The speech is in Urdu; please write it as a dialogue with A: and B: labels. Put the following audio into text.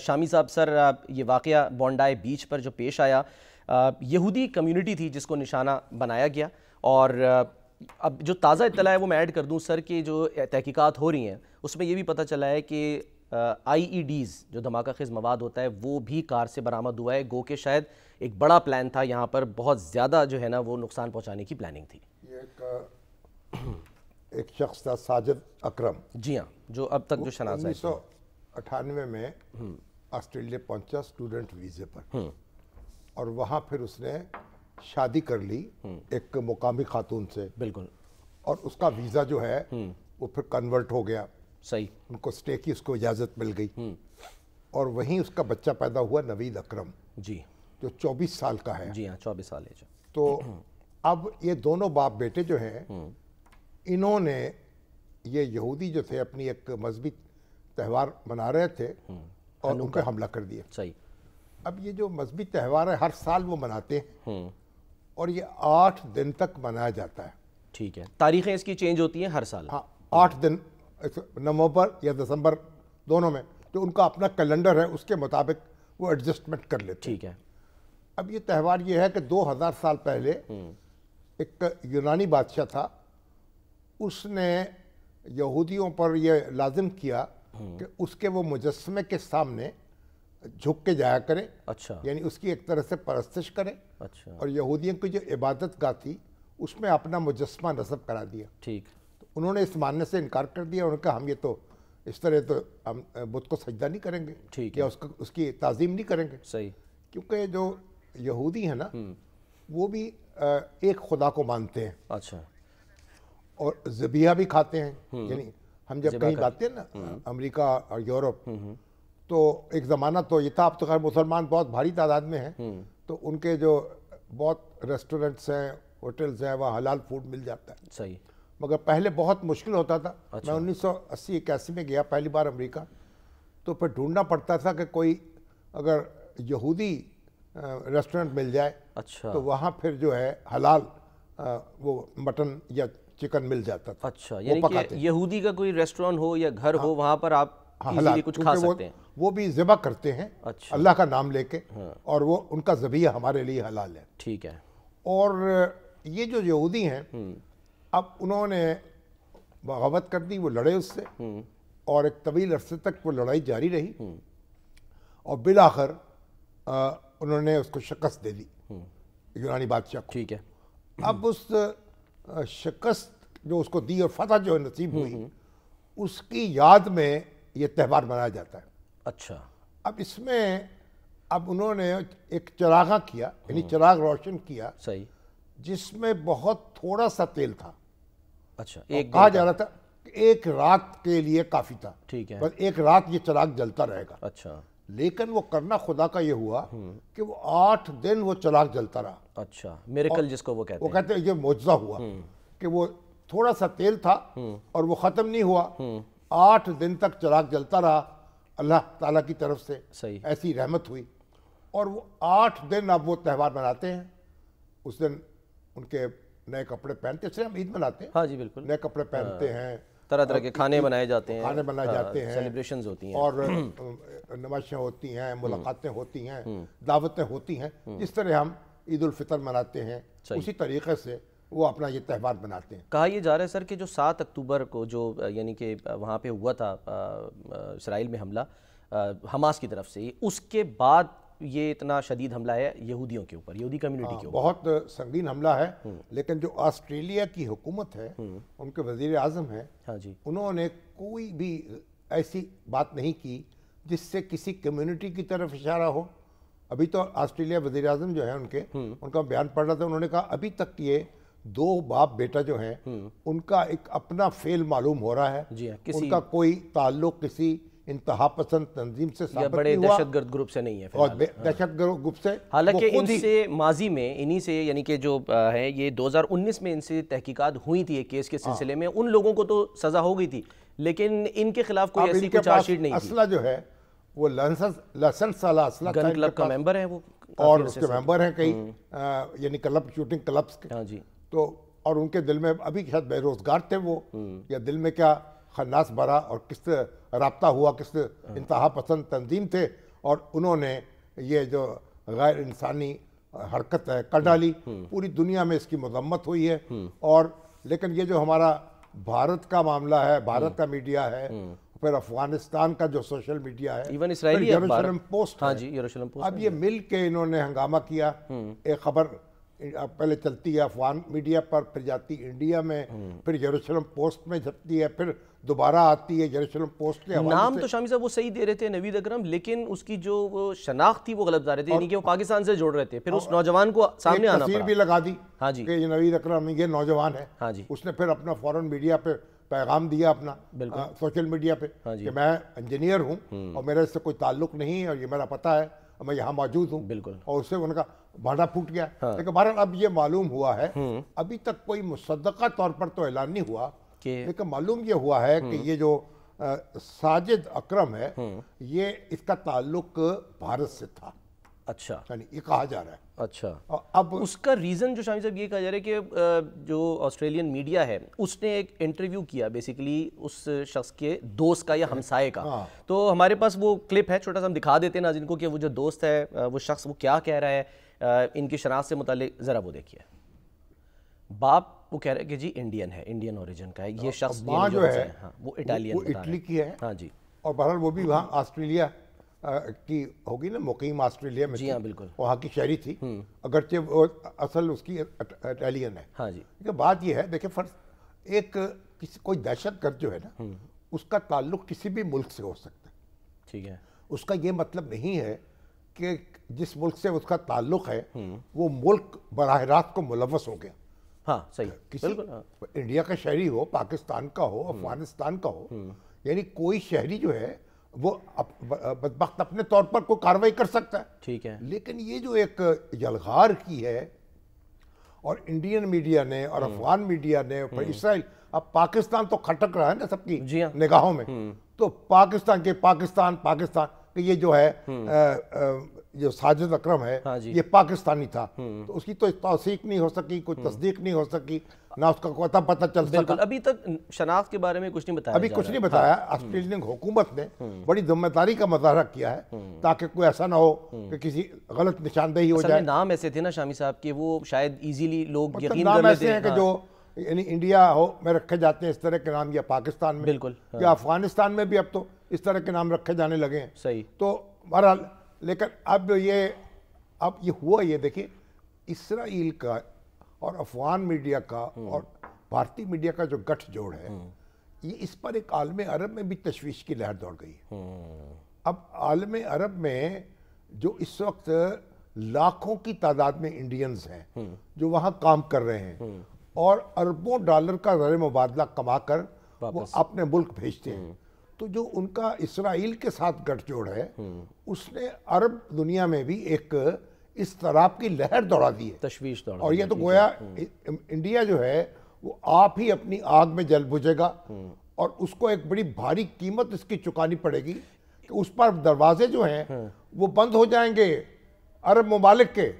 A: شامی صاحب سر یہ واقعہ بونڈائی بیچ پر جو پیش آیا، یہودی کمیونٹی تھی جس کو نشانہ بنایا گیا، اور اب جو تازہ اطلاع ہے وہ میں ایڈ کر دوں سر کہ جو تحقیقات ہو رہی ہیں اس میں یہ بھی پتہ چلا ہے کہ آئی ای ڈیز جو دھماکہ خیز مواد ہوتا ہے وہ بھی کار سے برآمد ہوا ہے، گو کہ شاید ایک بڑا پلان تھا یہاں پر، بہت زیادہ جو ہے نا وہ نقصان پہنچانے کی پلاننگ تھی۔
B: ایک شخص تھا ساجد اکرم،
A: جی ہاں، جو اب تک جو شناخت ہے
B: 1998 میں آسٹریلیا پہنچا اسٹوڈنٹ ویزے پر، اور وہاں پھر اس نے شادی کر لی ایک مقامی خاتون سے،
A: بالکل،
B: اور اس کا ویزا جو ہے وہ پھر کنورٹ ہو گیا،
A: صحیح،
B: ان کو اسٹے کی اس کو اجازت مل گئی، اور وہیں اس کا بچہ پیدا ہوا نوید اکرم،
A: جی،
B: جو 24 سال کا ہے۔
A: جی ہاں، 24 سال ہے جو۔
B: تو اب یہ دونوں باپ بیٹے جو ہیں انہوں نے یہ یہودی جو تھے اپنی ایک مذہبی تہوار منا رہے تھے اور ان پہ حملہ کر دیا۔
A: صحیح۔
B: اب یہ جو مذہبی تہوار ہے ہر سال وہ مناتے ہیں اور یہ 8 دن تک منایا جاتا ہے۔
A: ٹھیک ہے، تاریخیں اس کی چینج ہوتی ہیں ہر سال؟
B: ہاں، 8 دن، نومبر یا دسمبر دونوں میں جو ان کا اپنا کیلنڈر ہے اس کے مطابق وہ ایڈجسٹمنٹ کر لیتے ہیں۔
A: ٹھیک ہے۔
B: اب یہ تہوار یہ ہے کہ 2000 سال پہلے ایک یونانی بادشاہ تھا، اس نے یہودیوں پر یہ لازم کیا کہ اس کے وہ مجسمے کے سامنے جھک کے جایا کریں،
A: اچھا،
B: یعنی اس کی ایک طرح سے پرستش کریں،
A: اچھا،
B: اور یہودیوں کی جو عبادت گاہ تھی اس میں اپنا مجسمہ نصب کرا دیا۔
A: ٹھیک،
B: انہوں نے اس ماننے سے انکار کر دیا، انہوں نے کہا ہم یہ تو اس طرح تو ہم بت کو سجدہ نہیں کریں گے،
A: ٹھیک
B: یا اس کی تعظیم نہیں کریں گے،
A: صحیح،
B: کیونکہ جو یہودی ہیں نا وہ بھی ایک خدا کو مانتے ہیں،
A: اچھا،
B: اور ذبیحہ بھی کھاتے ہیں۔ یعنی ہم جب کہیں جاتے ہیں نا امریکہ اور یورپ، تو ایک زمانہ تو یہ تھا، اب تو خیر مسلمان بہت بھاری تعداد میں ہیں، تو ان کے جو بہت ریسٹورنٹس ہیں، ہوٹلز ہیں، وہاں حلال فوڈ مل جاتا ہے،
A: صحیح،
B: مگر پہلے بہت مشکل ہوتا تھا۔ میں 1980-81 میں گیا پہلی بار امریکہ، تو پھر ڈھونڈنا پڑتا تھا کہ کوئی اگر یہودی ریسٹورنٹ مل جائے،
A: اچھا،
B: تو وہاں پھر جو ہے حلال وہ مٹن یا چکن مل جاتا تھا۔
A: اچھا، یعنی کہ یہودی کا کوئی ریسٹورنٹ ہو یا گھر ہو وہاں پر آپ ایزیلی کچھ کھا سکتے ہیں۔
B: وہ بھی ذبح کرتے ہیں
A: اچھا،
B: اللہ کا نام لے کے، اور وہ ان کا ذبیحہ ہمارے لیے حلال ہے۔
A: ٹھیک ہے۔
B: اور یہ جو یہودی ہیں اب انہوں نے بغاوت کر دی، وہ لڑے اس سے، اور ایک طویل عرصے تک وہ لڑائی جاری رہی، اور بالآخر انہوں نے اس کو شکست دے دی یونانی بادشاہ کو۔
A: ٹھیک ہے۔
B: اب اس شکست جو اس کو دی اور فتح جو نصیب ہوئی، اس کی یاد میں یہ تہوار منایا جاتا ہے۔
A: اچھا،
B: اب اس میں اب انہوں نے ایک چراغاں کیا، یعنی چراغ روشن کیا،
A: صحیح،
B: جس میں بہت تھوڑا سا تیل تھا۔
A: اچھا، ایک
B: کہا جا رہا تھا کہ ایک رات کے لیے کافی تھا،
A: ٹھیک ہے،
B: بس ایک رات یہ چراغ جلتا رہے گا۔
A: اچھا،
B: لیکن وہ کرنا خدا کا یہ ہوا کہ وہ 8 دن وہ چراغ جلتا رہا۔
A: اچھا، میریکل جس کو وہ کہتے
B: وہ
A: ہیں۔
B: کہتے ہیں یہ معجزہ ہوا کہ وہ تھوڑا سا تیل تھا اور وہ ختم نہیں ہوا، 8 دن تک چراغ جلتا رہا، اللہ تعالیٰ کی طرف سے
A: صحیح،
B: ایسی رحمت ہوئی، اور وہ 8 دن اب وہ تہوار مناتے ہیں۔ اس دن ان کے نئے کپڑے پہنتے ہیں، ہم عید مناتے ہیں،
A: ہاں جی بالکل،
B: نئے کپڑے پہنتے ہیں،
A: طرح طرح کے کھانے بنائے جاتے ہیں،
B: کھانے بنائے جاتے ہیں،
A: سیلیبریشنز ہوتی ہیں،
B: اور نمائشیں ہوتی ہیں، ملاقاتیں ہوتی ہیں، دعوتیں ہوتی ہیں۔ جس طرح ہم عید الفطر مناتے ہیں اسی طریقے سے وہ اپنا یہ تہوار مناتے ہیں۔
A: کہا یہ جا رہا ہے سر کہ جو 7 اکتوبر کو جو یعنی کہ وہاں پہ ہوا تھا اسرائیل میں حملہ حماس کی طرف سے، اس کے بعد یہ اتنا شدید حملہ ہے یہودیوں کے اوپر، یہودی کمیونٹی کے اوپر،
B: بہت سنگین حملہ ہے، لیکن جو آسٹریلیا کی حکومت ہے، ان کے وزیر اعظم ہیں،
A: ہاں جی،
B: انہوں نے کوئی بھی ایسی بات نہیں کی جس سے کسی کمیونٹی کی طرف اشارہ ہو۔ ابھی تو آسٹریلیا وزیر اعظم جو ہیں ان کا بیان پڑھ رہا تھا، انہوں نے کہا ابھی تک یہ 2 باپ بیٹا جو ہیں ان کا ایک اپنا فعل معلوم ہو رہا ہے،
A: جی ہاں،
B: ان کا کوئی تعلق کسی انتہا پسند تنظیم سے
A: یا
B: ثابت
A: بڑے
B: نہیں ہوا،
A: دہشت گرد گروپ سے نہیں ہے
B: اور دہشت گرد گروپ سے،
A: حالانکہ ان سے ماضی میں انہی سے یعنی کہ جو ہے یہ 2019 میں ان سے تحقیقات ہوئی تھی ایک کیس کے سلسلے میں، ان لوگوں کو تو سزا ہو گئی تھی، لیکن ان کے خلاف کوئی ایسی کوئی چارج شیٹ نہیں تھی۔
B: اسلحہ جو ہے وہ لائسنس والا اسلحہ،
A: گن کلب کا ممبر ہیں وہ،
B: اور اس کے ممبر ہیں کئی، یعنی کلب، شوٹنگ کلبس کے،
A: ہاں جی،
B: تو اور ان کے دل میں ابھی شاید بے روزگار تھے وہ، یا دل میں کیا خناس بھرا اور کس رابطہ ہوا کس انتہا پسند تنظیم تھے، اور انہوں نے یہ جو غیر انسانی حرکت ہے کر ڈالی. پوری دنیا میں اس کی مذمت ہوئی ہے. اور لیکن یہ جو ہمارا بھارت کا معاملہ ہے, بھارت کا میڈیا ہے, پھر افغانستان کا جو سوشل میڈیا ہے,
A: ایون اسرائیلی
B: یروشلم پوسٹ,
A: ہاں جی یروشلم پوسٹ,
B: اب یہ مل کے انہوں نے ہنگامہ کیا. ایک خبر پہلے چلتی ہے افغان میڈیا پر, پھر جاتی انڈیا میں, پھر یروشلم پوسٹ میں جھپتی ہے, پھر دوبارہ آتی ہے یروشلم پوسٹ کے حوالے
A: نام
B: سے.
A: تو شامی صاحب وہ صحیح دے رہے تھے نوید اکرم, لیکن اس کی جو وہ شناخت تھی وہ غلط بتا رہے تھے, یعنی کہ وہ پاکستان سے جوڑ رہے تھے. پھر اس نوجوان کو سامنے آنا
B: تصویر
A: پڑا.
B: بھی لگا دی
A: ہاں جی
B: کہ یہ نوید اکرم یہ نوجوان ہے.
A: ہاں جی
B: اس نے پھر اپنا فوراً میڈیا پہ پیغام دیا اپنا سوشل میڈیا پہ کہ میں انجینئر ہوں اور میرا اس سے کوئی تعلق نہیں ہے, اور یہ میرا پتہ ہے, اور میں یہاں موجود ہوں.
A: بالکل.
B: اور اس سے ان کا بھانڈا پھوٹ گیا. لیکن بہرحال اب یہ معلوم ہوا ہے, ابھی تک کوئی مصدقہ طور پر تو اعلان نہیں ہوا, لیکن معلوم یہ ہوا ہے کہ یہ جو ساجد اکرم ہے یہ اس کا تعلق بھارت سے تھا.
A: اچھا,
B: یعنی یہ کہا جا رہا ہے.
A: اچھا,
B: اب
A: اس کا ریزن جو شامی صاحب یہ کہا جا رہا ہے کہ جو آسٹریلین میڈیا ہے اس نے ایک انٹرویو کیا بیسیکلی اس شخص کے دوست کا یا ہمسائے کا. تو ہمارے پاس وہ کلپ ہے, چھوٹا سا ہم دکھا دیتے ہیں ناظرین کو کہ وہ جو دوست ہے وہ شخص وہ کیا کہہ رہا ہے ان کی شناخت سے متعلق. ذرا وہ دیکھیے. باپ وہ کہہ رہا ہے کہ جی انڈین ہے, انڈین اوریجن کا ہے. یہ شخص
B: ماں جو ہے
A: وہ اٹالین,
B: وہ اٹلی کی ہے.
A: ہاں جی,
B: اور بہرحال وہ بھی وہاں آسٹریلیا کی ہوگی نا, مقیم آسٹریلیا میں.
A: جی ہاں بالکل,
B: وہاں کی شہری تھی, اگرچہ وہ اصل اس کی اٹالین ہے.
A: ہاں جی.
B: بات یہ ہے دیکھیں, فرض ایک کوئی دہشت گرد جو ہے نا اس کا تعلق کسی بھی ملک سے ہو سکتا ہے.
A: ٹھیک ہے,
B: اس کا یہ مطلب نہیں ہے کہ جس ملک سے اس کا تعلق ہے وہ ملک براہ راست کو ملوث ہو گیا.
A: ہاں صحیح,
B: کسی انڈیا کا شہری ہو, پاکستان کا ہو, افغانستان کا ہو, یعنی کوئی شہری جو ہے وہ بدبخت اپنے طور پر کوئی کارروائی کر سکتا ہے.
A: ٹھیک ہے,
B: لیکن یہ جو ایک یلغار کی ہے, اور انڈین میڈیا نے اور افغان میڈیا نے, اور اسرائیل, اب پاکستان تو کھٹک رہا ہے نا سب کی نگاہوں میں, تو پاکستان کہ یہ جو ہے جو ساجد اکرم ہے یہ پاکستانی تھا, تو اس کی تو توثیق نہیں ہو سکی, کوئی تصدیق نہیں ہو سکی, نہ اس کا کوئی پتہ چل سکا.
A: ابھی تک شناخت کے بارے میں کچھ نہیں بتایا,
B: ابھی کچھ نہیں بتایا. آسٹریلین حکومت نے بڑی ذمہ داری کا مظاہرہ کیا ہے تاکہ کوئی ایسا نہ ہو کہ کسی غلط نشاندہی ہو جائے.
A: نام ایسے تھے نا شامی صاحب کہ وہ شاید ایزیلی لوگ یقین
B: نام
A: کر
B: ایسے
A: لیتے
B: ہیں کہ جو یعنی انڈیا ہو میں رکھے جاتے ہیں اس طرح کے نام, یا پاکستان میں,
A: بالکل,
B: یا افغانستان میں بھی اب تو اس طرح کے نام رکھے جانے لگے ہیں.
A: صحیح.
B: تو بہرحال لیکن اب یہ ہوا, یہ دیکھیں اسرائیل کا اور افغان میڈیا کا اور بھارتی میڈیا کا جو گٹھ جوڑ ہے, یہ اس پر ایک عالم عرب میں بھی تشویش کی لہر دوڑ گئی ہے. اب عالم عرب میں جو اس وقت لاکھوں کی تعداد میں انڈینز ہیں جو وہاں کام کر رہے ہیں اور اربوں ڈالر کا زر مبادلہ کما کر وہ اپنے ملک بھیجتے ہیں, تو جو ان کا اسرائیل کے ساتھ گٹھ جوڑ ہے اس نے عرب دنیا میں بھی ایک اضطراب کی لہر دوڑا دی ہے,
A: تشویش دوڑا.
B: اور یہ تو گویا انڈیا جو ہے وہ آپ ہی اپنی آگ میں جل بجھے گا, اور اس کو ایک بڑی بھاری قیمت اس کی چکانی پڑے گی کہ اس پر دروازے جو ہیں وہ بند ہو جائیں گے عرب ممالک کے.